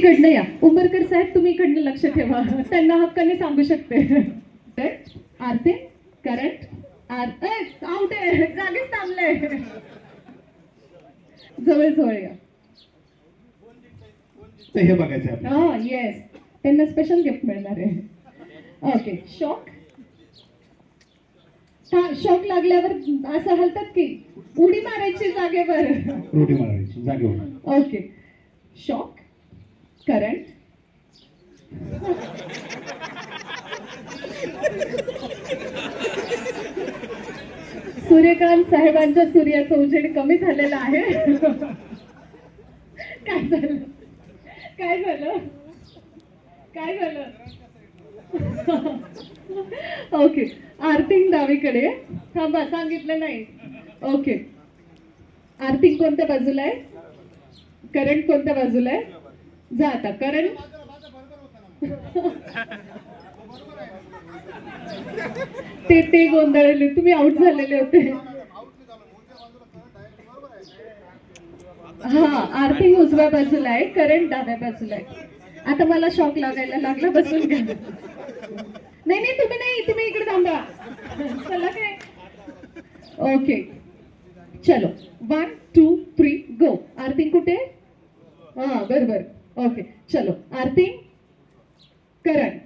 इकडनं या. उंबरकर साहेब तुम्ही इकडनं लक्ष ठेवा, त्यांना हक्काने सांगू शकते. आरती करंट आउट आहे, जागीच थांबले. जवळ जवळ या. हे बघायचं हा येस, त्यांना स्पेशल गिफ्ट मिळणार आहे. ओके. शॉक. हा, शॉक लागल्यावर असं हलतात की उडी मारायची जागेवर. उडी मारायची जागेवर. ओके. Shock current. सूर्यकांत साहेबांच्या सूर्याचं उजेड कमी झालेला आहे. काय झालं काय झालं काय झालं? ओके. आर्थिंग डावीकडे. थांबा, सांगितलं नाही. ओके. आर्थिंग कोणत्या बाजूला आहे? करंट कोणत्या बाजूला आहे? जा आता. करंट. ते गोंधळले, तुम्ही आउट झालेले होते. हा, आर्थिंग उजव्या बाजूला आहे, करंट डाव्या बाजूला आहे. आता मला शॉक लागायला लागला, बसून घ्या. नाही नाही, तुम्ही नाही, तुम्ही इकडे थांबा. चला काय. ओके चलो. 1 2 3 गो. आर्थिंग कुठे? हा बरोबर. ओके चलो. Earthing current.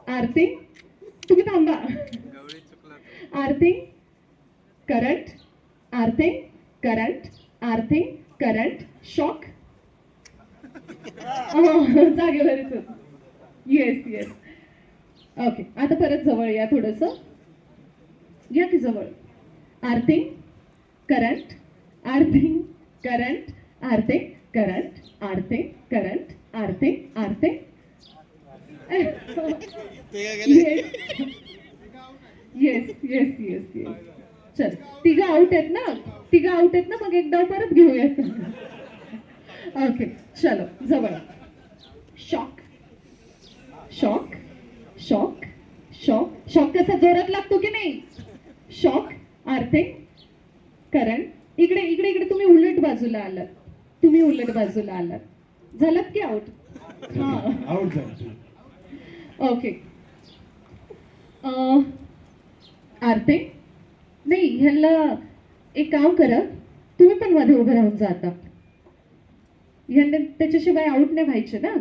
आर्थिंग, तुम्ही थांबा. Earthing current. Earthing current. Earthing current. Shock. जागेवरच. Yes yes. ओके. आता परत जवळ या, थोडस या की जवळ. Earthing current. Earthing current. Earthing current. Earthing current. Earthing earthing. Yes yes yes yes. चल, तिघ आउट आहेत ना, तिघ आउट आहेत ना, मग एक डाव परत घेऊयात. ओके चलो, जवळ. Shock. Shock shock shock. Shock कसा जोरात लागतो की नाही? शॉक. Earthing current. इकडे इकडे इकडे. तुम्ही उलट बाजूला आलात, तुम्ही उलट बाजूला आलात. झालात की आउट? हा आउट झालं. ओके. आर्थिंग नाही, ह्याला एक काम करा, तुम्ही पण मध्ये उभं राहून जाता. ह्यांना त्याच्याशिवाय आउट नाही व्हायचे ना.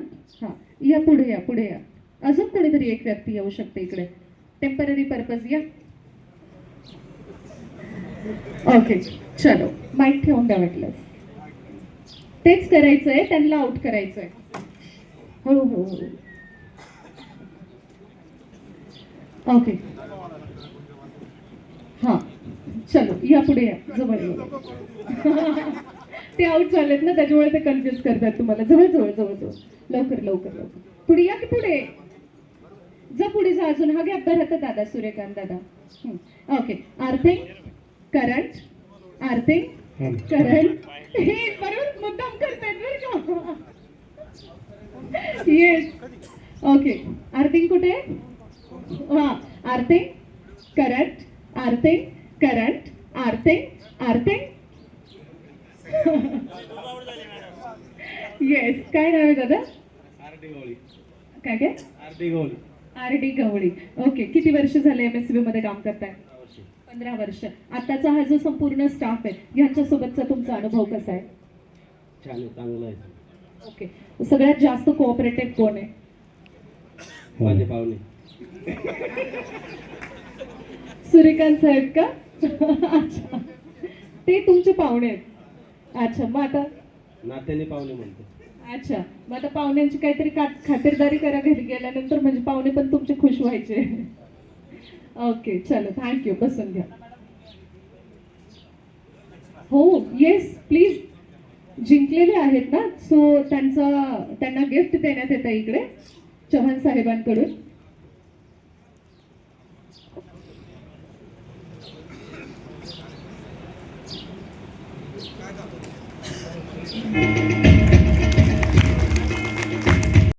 हा या, पुढे या, पुढे या. अजून कोणीतरी एक व्यक्ती येऊ शकते इकडे, टेम्पररी पर्पज. या. ओके चलो, माईक ठेवून द्या वाटलं. तेच करायचंय, त्यांना आउट करायचंय. हो हो हो. ओके. हा चलो, या पुढे या, जवळ या. ते आउट झालेत ना, त्याच्यामुळे ते कन्फ्युज करतात तुम्हाला. जवळ जवळ जवळ जवळ. लवकर लवकर लवकर. पुढे या की पुढे. जा पुढे जा अजून. हा गॅप भरत दादा, सूर्यकांत दादा. Okay. Earthing current. Earthing current. हे बरोबर मुद्दाम करतायत बरं का. येस. ओके. आर्थिंग कुठे? हा. Earthing current. Earthing current. Earthing earthing. Yes. काय नाव आहे दादा? काय काय? आर.डी. गवळी. ओके. किती वर्ष झाले MSCB मध्ये काम करताय? 15 वर्ष. आताचा हा जो संपूर्ण स्टाफ आहे, यांच्यासोबतचा तुमचा अनुभव कसा आहे? छान आहे, चांगला आहे. ओके. सगळ्यात जास्त कोऑपरेटिव्ह कोण आहे? माझे पाहुणे. सूर्यकांत साहेब का? अच्छा, ते तुमचे पाहुणे आहेत. अच्छा, मग आता नात्याने पाहुणे म्हणतो. अच्छा, मग आता पाहुण्यांची काहीतरी खातिरदारी करा घरी गेल्यानंतर, म्हणजे पाहुणे पण तुमचे खुश व्हायचे. ओके चलो, थँक्यू. बसून घ्या. हो येस प्लीज. जिंकलेले आहेत ना, सो त्यांना गिफ्ट देण्यात येतं इकडे चव्हाण साहेबांकडून.